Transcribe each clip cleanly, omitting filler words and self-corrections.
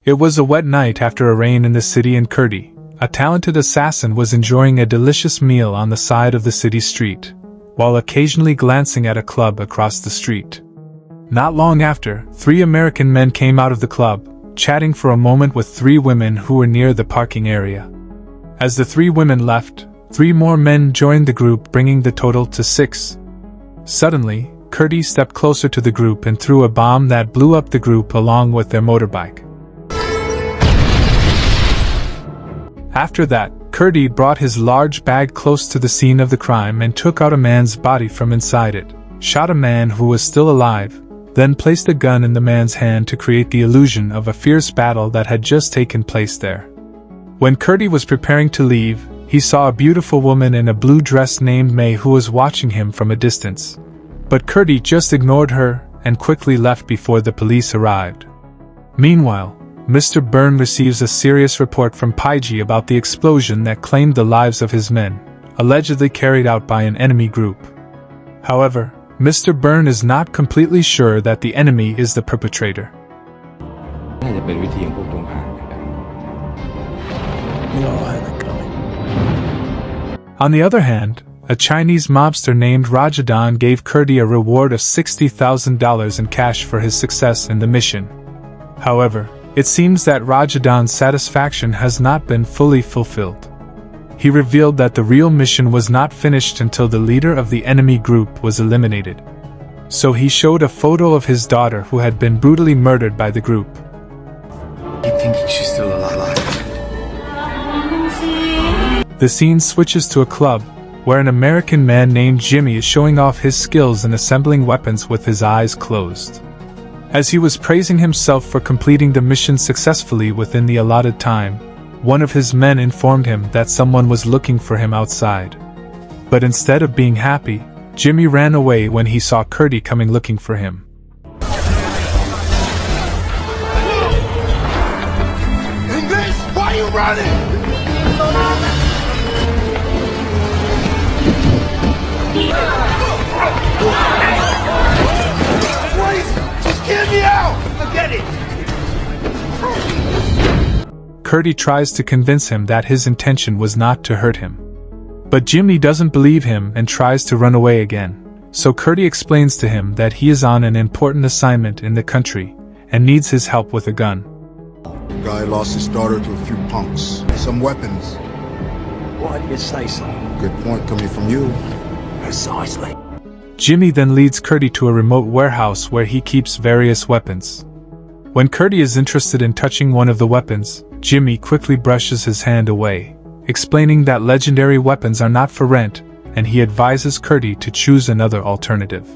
It was a wet night after a rain in the city, and Curdy, a talented assassin, was enjoying a delicious meal on the side of the city street, while occasionally glancing at a club across the street. Not long after, 3 American men came out of the club, chatting for a moment with 3 women who were near the parking area. As the 3 women left, 3 more men joined the group, bringing the total to 6. Suddenly, Curdy stepped closer to the group and threw a bomb that blew up the group along with their motorbike. After that, Curdy brought his large bag close to the scene of the crime and took out a man's body from inside it, shot a man who was still alive, then placed a gun in the man's hand to create the illusion of a fierce battle that had just taken place there. When Curdy was preparing to leave, he saw a beautiful woman in a blue dress named May who was watching him from a distance. But Curdy just ignored her and quickly left before the police arrived. Meanwhile, Mr. Byrne receives a serious report from Paiji about the explosion that claimed the lives of his men, allegedly carried out by an enemy group. However, Mr. Byrne is not completely sure that the enemy is the perpetrator. On the other hand, a Chinese mobster named Rajadan gave Curdy a reward of $60,000 in cash for his success in the mission. However, it seems that Rajadan's satisfaction has not been fully fulfilled. He revealed that the real mission was not finished until the leader of the enemy group was eliminated. So he showed a photo of his daughter who had been brutally murdered by the group. You think she's still alive? The scene switches to a club, where an American man named Jimmy is showing off his skills in assembling weapons with his eyes closed. As he was praising himself for completing the mission successfully within the allotted time, one of his men informed him that someone was looking for him outside. But instead of being happy, Jimmy ran away when he saw Curdy coming looking for him. English, why are you running? Just get me out! Forget it! Curdy tries to convince him that his intention was not to hurt him. But Jimmy doesn't believe him and tries to run away again, so Curdy explains to him that he is on an important assignment in the country and needs his help with a gun. The guy lost his daughter to a few punks. Some weapons. Why do you say so? Good point coming from you. Precisely. Jimmy then leads Curdy to a remote warehouse where he keeps various weapons. When Curdy is interested in touching one of the weapons, Jimmy quickly brushes his hand away, explaining that legendary weapons are not for rent, and he advises Curdy to choose another alternative.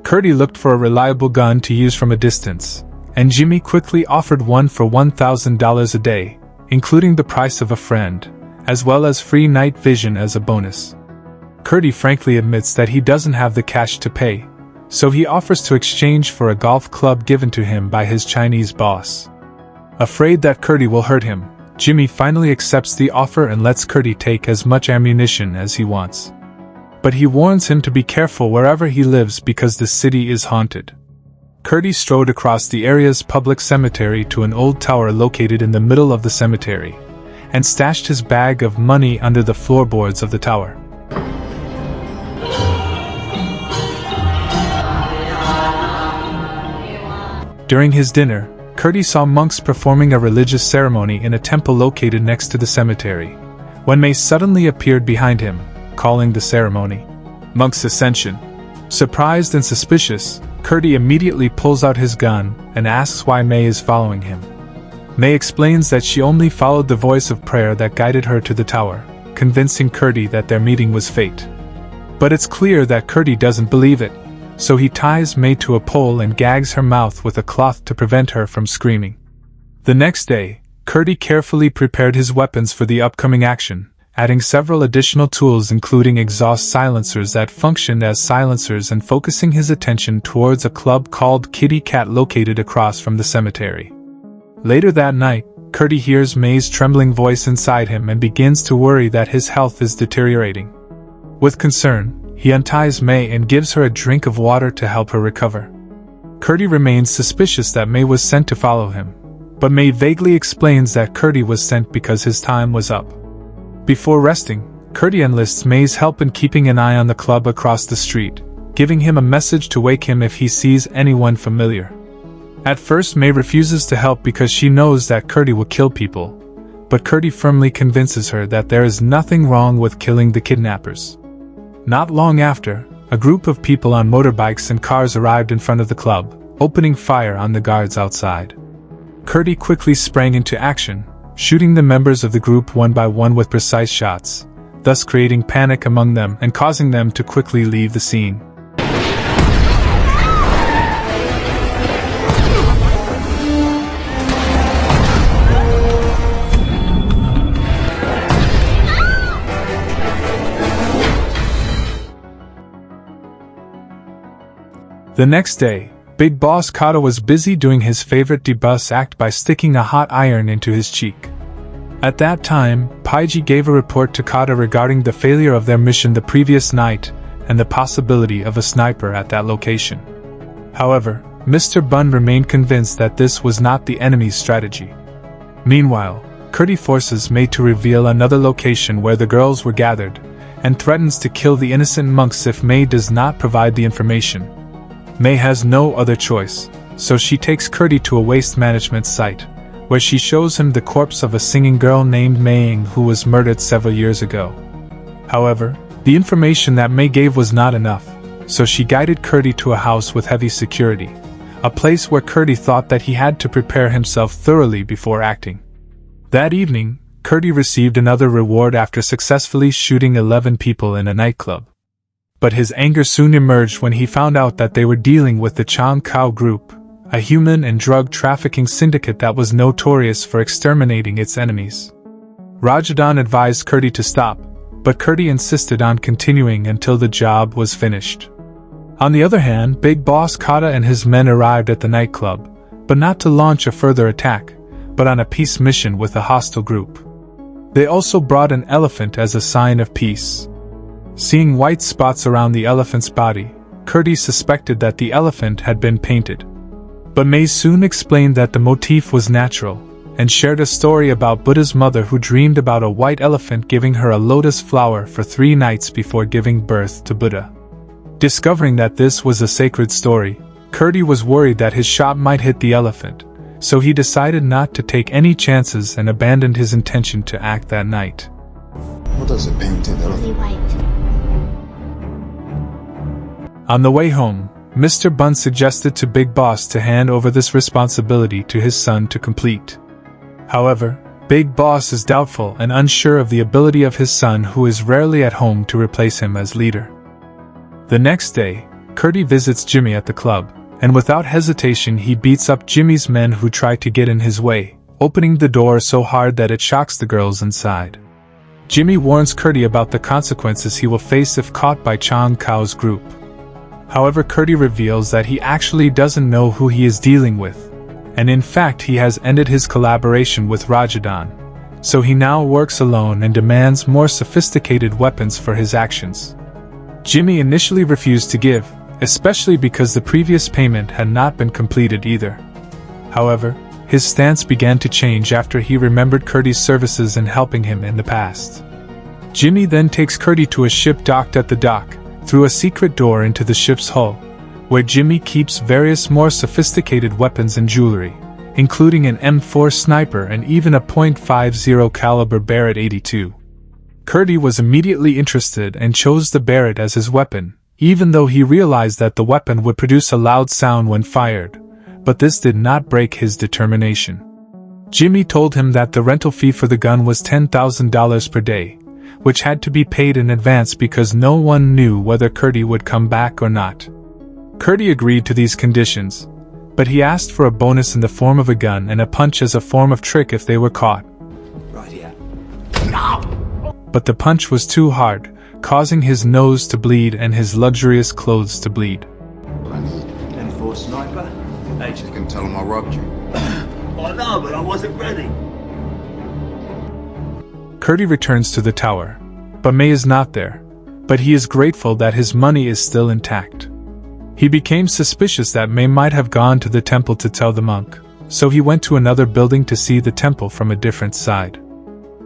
Curdy looked for a reliable gun to use from a distance, and Jimmy quickly offered one for $1,000 a day, including the price of a friend, as well as free night vision as a bonus. Curdy frankly admits that he doesn't have the cash to pay, so he offers to exchange for a golf club given to him by his Chinese boss. Afraid that Curdy will hurt him, Jimmy finally accepts the offer and lets Curdy take as much ammunition as he wants. But he warns him to be careful wherever he lives because the city is haunted. Curdy strode across the area's public cemetery to an old tower located in the middle of the cemetery, and stashed his bag of money under the floorboards of the tower. During his dinner, Curdy saw monks performing a religious ceremony in a temple located next to the cemetery, when May suddenly appeared behind him, calling the ceremony Monk's Ascension. Surprised and suspicious, Curdy immediately pulls out his gun and asks why May is following him. May explains that she only followed the voice of prayer that guided her to the tower, convincing Curdy that their meeting was fate. But it's clear that Curdy doesn't believe it, so he ties May to a pole and gags her mouth with a cloth to prevent her from screaming. The next day, Curdy carefully prepared his weapons for the upcoming action, adding several additional tools including exhaust silencers that functioned as silencers and focusing his attention towards a club called Kitty Cat located across from the cemetery. Later that night, Curdy hears May's trembling voice inside him and begins to worry that his health is deteriorating. With concern, he unties May and gives her a drink of water to help her recover. Curdy remains suspicious that May was sent to follow him, but May vaguely explains that Curdy was sent because his time was up. Before resting, Curdy enlists May's help in keeping an eye on the club across the street, giving him a message to wake him if he sees anyone familiar. At first, May refuses to help because she knows that Curdy will kill people, but Curdy firmly convinces her that there is nothing wrong with killing the kidnappers. Not long after, a group of people on motorbikes and cars arrived in front of the club, opening fire on the guards outside. Curdy quickly sprang into action, shooting the members of the group one by one with precise shots, thus creating panic among them and causing them to quickly leave the scene. The next day, Big Boss Kata was busy doing his favorite debus act by sticking a hot iron into his cheek. At that time, Paiji gave a report to Kata regarding the failure of their mission the previous night and the possibility of a sniper at that location. However, Mr. Bun remained convinced that this was not the enemy's strategy. Meanwhile, Curdy forces May to reveal another location where the girls were gathered, and threatens to kill the innocent monks if May does not provide the information. May has no other choice, so she takes Curdy to a waste management site, where she shows him the corpse of a singing girl named Maying who was murdered several years ago. However, the information that May gave was not enough, so she guided Curdy to a house with heavy security, a place where Curdy thought that he had to prepare himself thoroughly before acting. That evening, Curdy received another reward after successfully shooting 11 people in a nightclub. But his anger soon emerged when he found out that they were dealing with the Chang Kao Group, a human and drug trafficking syndicate that was notorious for exterminating its enemies. Rajadan advised Curdy to stop, but Curdy insisted on continuing until the job was finished. On the other hand, Big Boss Kata and his men arrived at the nightclub, but not to launch a further attack, but on a peace mission with a hostile group. They also brought an elephant as a sign of peace. Seeing white spots around the elephant's body, Curdy suspected that the elephant had been painted. But May soon explained that the motif was natural, and shared a story about Buddha's mother who dreamed about a white elephant giving her a lotus flower for 3 nights before giving birth to Buddha. Discovering that this was a sacred story, Curdy was worried that his shot might hit the elephant, so he decided not to take any chances and abandoned his intention to act that night. What does a painted elephant? On the way home, Mr. Bun suggested to Big Boss to hand over this responsibility to his son to complete. However, Big Boss is doubtful and unsure of the ability of his son, who is rarely at home, to replace him as leader. The next day, Curdy visits Jimmy at the club, and without hesitation he beats up Jimmy's men who try to get in his way, opening the door so hard that it shocks the girls inside. Jimmy warns Curdy about the consequences he will face if caught by Chang Kao's group. However, Curdy reveals that he actually doesn't know who he is dealing with, and in fact he has ended his collaboration with Rajadan, so he now works alone and demands more sophisticated weapons for his actions. Jimmy initially refused to give, especially because the previous payment had not been completed either. However, his stance began to change after he remembered Curdy's services in helping him in the past. Jimmy then takes Curdy to a ship docked at the dock, through a secret door into the ship's hull, where Jimmy keeps various more sophisticated weapons and jewelry, including an M4 sniper and even a .50 caliber Barrett 82. Curdy was immediately interested and chose the Barrett as his weapon, even though he realized that the weapon would produce a loud sound when fired, but this did not break his determination. Jimmy told him that the rental fee for the gun was $10,000 per day, which had to be paid in advance because no one knew whether Curdy would come back or not. Curdy agreed to these conditions, but he asked for a bonus in the form of a gun and a punch as a form of trick if they were caught. Right here. But the punch was too hard, causing his nose to bleed and his luxurious clothes to bleed. M4 sniper? You can tell him I robbed you. I know, but I wasn't ready. Curdy returns to the tower, but May is not there, but he is grateful that his money is still intact. He became suspicious that May might have gone to the temple to tell the monk, so he went to another building to see the temple from a different side.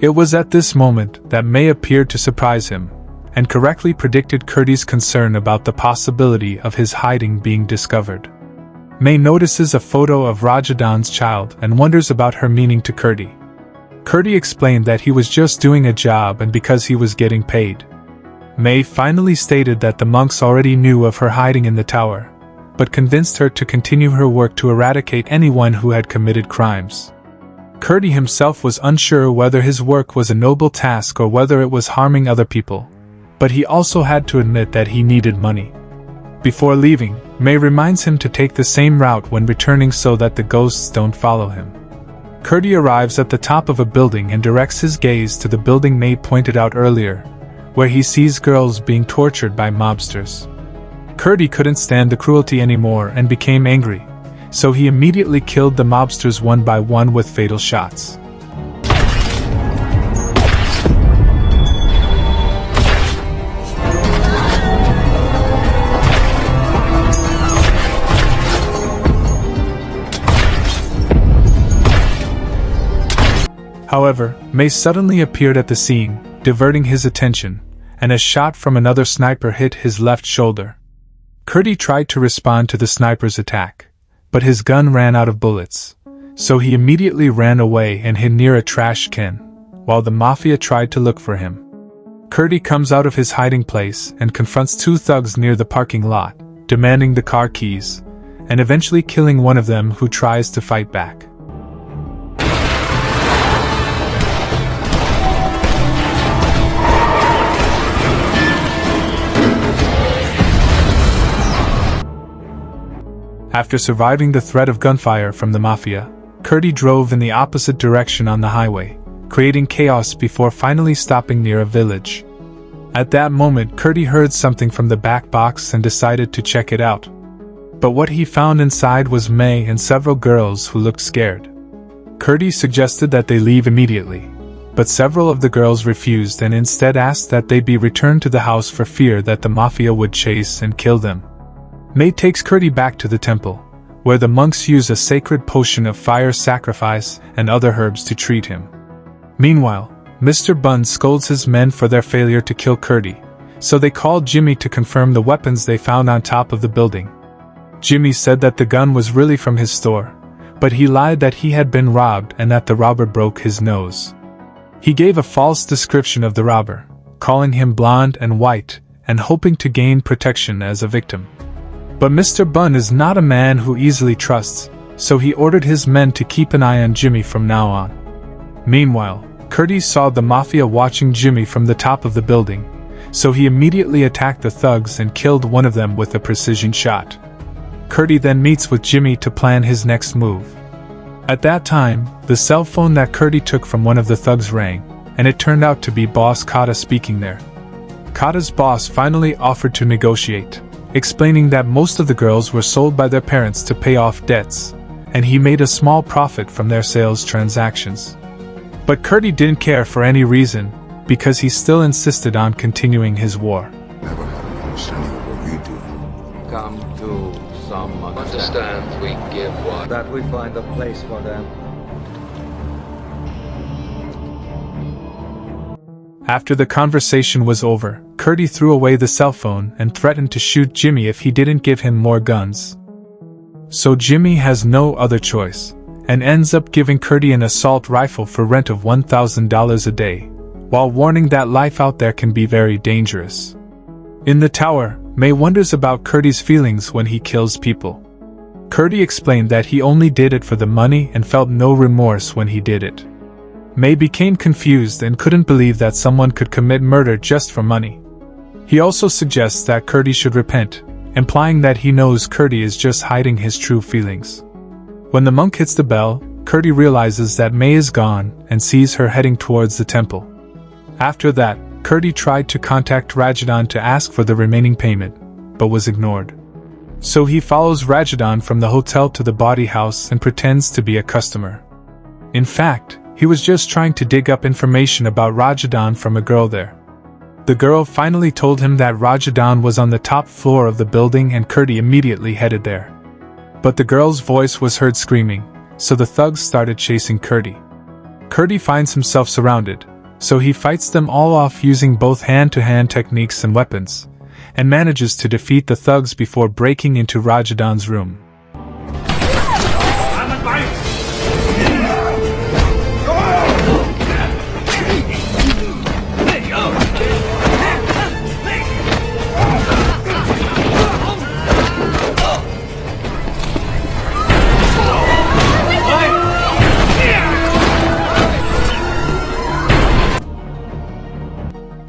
It was at this moment that May appeared to surprise him, and correctly predicted Kurdi's concern about the possibility of his hiding being discovered. May notices a photo of Rajadan's child and wonders about her meaning to Kurdi. Kurdi explained that he was just doing a job and because he was getting paid. May finally stated that the monks already knew of her hiding in the tower, but convinced her to continue her work to eradicate anyone who had committed crimes. Kurdi himself was unsure whether his work was a noble task or whether it was harming other people, but he also had to admit that he needed money. Before leaving, May reminds him to take the same route when returning so that the ghosts don't follow him. Kurdi arrives at the top of a building and directs his gaze to the building May pointed out earlier, where he sees girls being tortured by mobsters. Kurdi couldn't stand the cruelty anymore and became angry, so he immediately killed the mobsters one by one with fatal shots. However, May suddenly appeared at the scene, diverting his attention, and a shot from another sniper hit his left shoulder. Kurdi tried to respond to the sniper's attack, but his gun ran out of bullets, so he immediately ran away and hid near a trash can, while the mafia tried to look for him. Kurdi comes out of his hiding place and confronts two thugs near the parking lot, demanding the car keys, and eventually killing one of them who tries to fight back. After surviving the threat of gunfire from the mafia, Kurdi drove in the opposite direction on the highway, creating chaos before finally stopping near a village. At that moment, Kurdi heard something from the back box and decided to check it out. But what he found inside was May and several girls who looked scared. Kurdi suggested that they leave immediately, but several of the girls refused and instead asked that they be returned to the house for fear that the mafia would chase and kill them. May takes Kurdi back to the temple, where the monks use a sacred potion of fire sacrifice and other herbs to treat him. Meanwhile, Mr. Bunn scolds his men for their failure to kill Kurdi, so they called Jimmy to confirm the weapons they found on top of the building. Jimmy said that the gun was really from his store, but he lied that he had been robbed and that the robber broke his nose. He gave a false description of the robber, calling him blonde and white, and hoping to gain protection as a victim. But Mr. Bunn is not a man who easily trusts, so he ordered his men to keep an eye on Jimmy from now on. Meanwhile, Kurdi saw the mafia watching Jimmy from the top of the building, so he immediately attacked the thugs and killed one of them with a precision shot. Kurdi then meets with Jimmy to plan his next move. At that time, the cell phone that Kurdi took from one of the thugs rang, and it turned out to be boss Kata speaking there. Kata's boss finally offered to negotiate, explaining that most of the girls were sold by their parents to pay off debts, and he made a small profit from their sales transactions. But Kurdi didn't care for any reason, because he still insisted on continuing his war. Never had an understanding of what you do. Come to some understand we give what that we find a place for them. After the conversation was over, Kurdi threw away the cell phone and threatened to shoot Jimmy if he didn't give him more guns. So Jimmy has no other choice, and ends up giving Kurdi an assault rifle for rent of $1,000 a day, while warning that life out there can be very dangerous. In the tower, May wonders about Kurdi's feelings when he kills people. Kurdi explained that he only did it for the money and felt no remorse when he did it. May became confused and couldn't believe that someone could commit murder just for money. He also suggests that Kurdi should repent, implying that he knows Kurdi is just hiding his true feelings. When the monk hits the bell, Kurdi realizes that May is gone and sees her heading towards the temple. After that, Kurdi tried to contact Rajadan to ask for the remaining payment, but was ignored. So he follows Rajadan from the hotel to the body house and pretends to be a customer. In fact, he was just trying to dig up information about Rajadan from a girl there. The girl finally told him that Rajadan was on the top floor of the building and Kurdi immediately headed there. But the girl's voice was heard screaming, so the thugs started chasing Curdy. Curdy finds himself surrounded, so he fights them all off using both hand-to-hand techniques and weapons, and manages to defeat the thugs before breaking into Rajadan's room.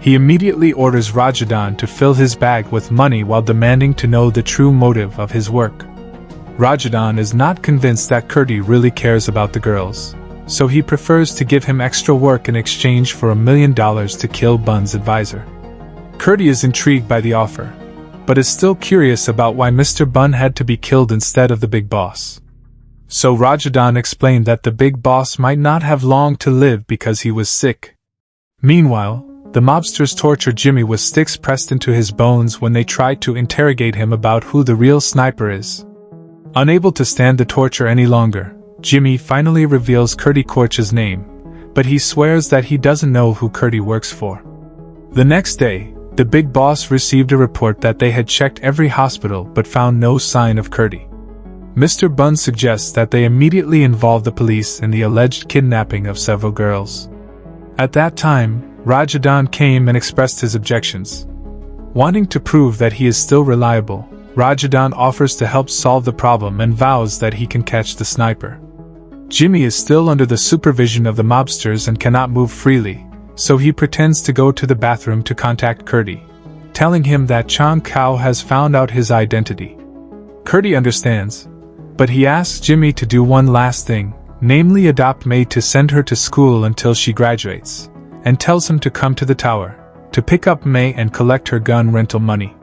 He immediately orders Rajadan to fill his bag with money while demanding to know the true motive of his work. Rajadan is not convinced that Curdy really cares about the girls, so he prefers to give him extra work in exchange for $1 million to kill Bun's advisor. Curdy is intrigued by the offer, but is still curious about why Mr. Bun had to be killed instead of the big boss. So Rajadan explained that the big boss might not have long to live because he was sick. Meanwhile, the mobsters tortured Jimmy with sticks pressed into his bones when they tried to interrogate him about who the real sniper is. Unable to stand the torture any longer, Jimmy finally reveals Curdy Korch's name, but he swears that he doesn't know who Curdy works for. The next day, the big boss received a report that they had checked every hospital but found no sign of Curdy. Mr. Bun suggests that they immediately involve the police in the alleged kidnapping of several girls. At that time, Rajadan came and expressed his objections. Wanting to prove that he is still reliable, Rajadan offers to help solve the problem and vows that he can catch the sniper. Jimmy is still under the supervision of the mobsters and cannot move freely, so he pretends to go to the bathroom to contact Curdy, telling him that Chong Kao has found out his identity. Curdy understands, but he asks Jimmy to do one last thing, namely adopt May to send her to school until she graduates, and tells him to come to the tower, to pick up May and collect her gun rental money.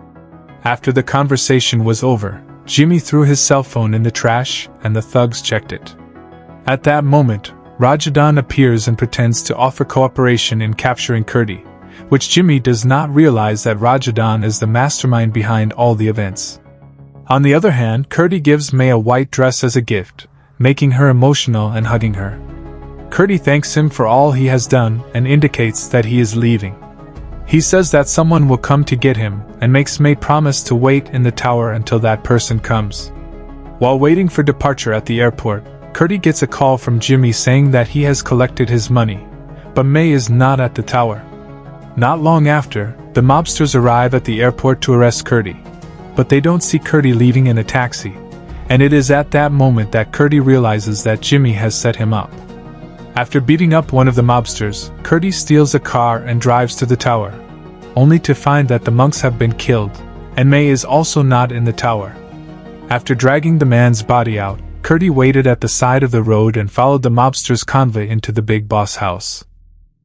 After the conversation was over, Jimmy threw his cell phone in the trash and the thugs checked it. At that moment, Rajadan appears and pretends to offer cooperation in capturing Curdy, which Jimmy does not realize that Rajadan is the mastermind behind all the events. On the other hand, Curdy gives May a white dress as a gift, making her emotional and hugging her. Curdy thanks him for all he has done and indicates that he is leaving. He says that someone will come to get him and makes May promise to wait in the tower until that person comes. While waiting for departure at the airport, Curdy gets a call from Jimmy saying that he has collected his money, but May is not at the tower. Not long after, the mobsters arrive at the airport to arrest Curdy, but they don't see Curdy leaving in a taxi, and it is at that moment that Curdy realizes that Jimmy has set him up. After beating up one of the mobsters, Curdy steals a car and drives to the tower, only to find that the monks have been killed, and May is also not in the tower. After dragging the man's body out, Curdy waited at the side of the road and followed the mobsters' convoy into the big boss house.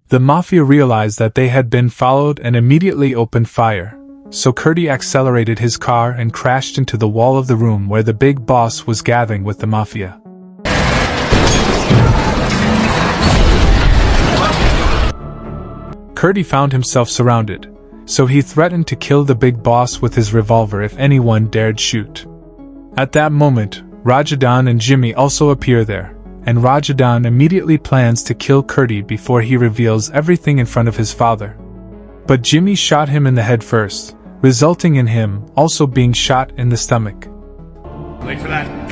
The mafia realized that they had been followed and immediately opened fire, so Curdy accelerated his car and crashed into the wall of the room where the big boss was gathering with the mafia. Curdy found himself surrounded, so he threatened to kill the big boss with his revolver if anyone dared shoot. At that moment, Rajadan and Jimmy also appear there, and Rajadan immediately plans to kill Curdy before he reveals everything in front of his father. But Jimmy shot him in the head first, resulting in him also being shot in the stomach. Wait for that.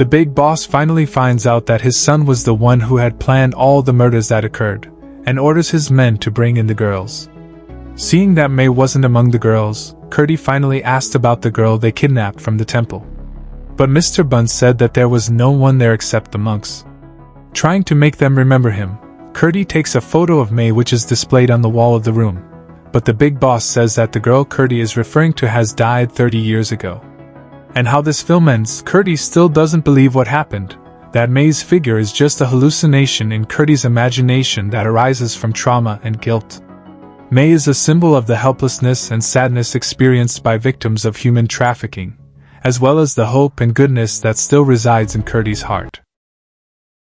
The big boss finally finds out that his son was the one who had planned all the murders that occurred, and orders his men to bring in the girls. Seeing that May wasn't among the girls, Curdy finally asked about the girl they kidnapped from the temple. But Mr. Bun said that there was no one there except the monks. Trying to make them remember him, Curdy takes a photo of May which is displayed on the wall of the room, but the big boss says that the girl Curdy is referring to has died 30 years ago. And how this film ends, Curdy still doesn't believe what happened, that May's figure is just a hallucination in Curdy's imagination that arises from trauma and guilt. May is a symbol of the helplessness and sadness experienced by victims of human trafficking, as well as the hope and goodness that still resides in Curdy's heart.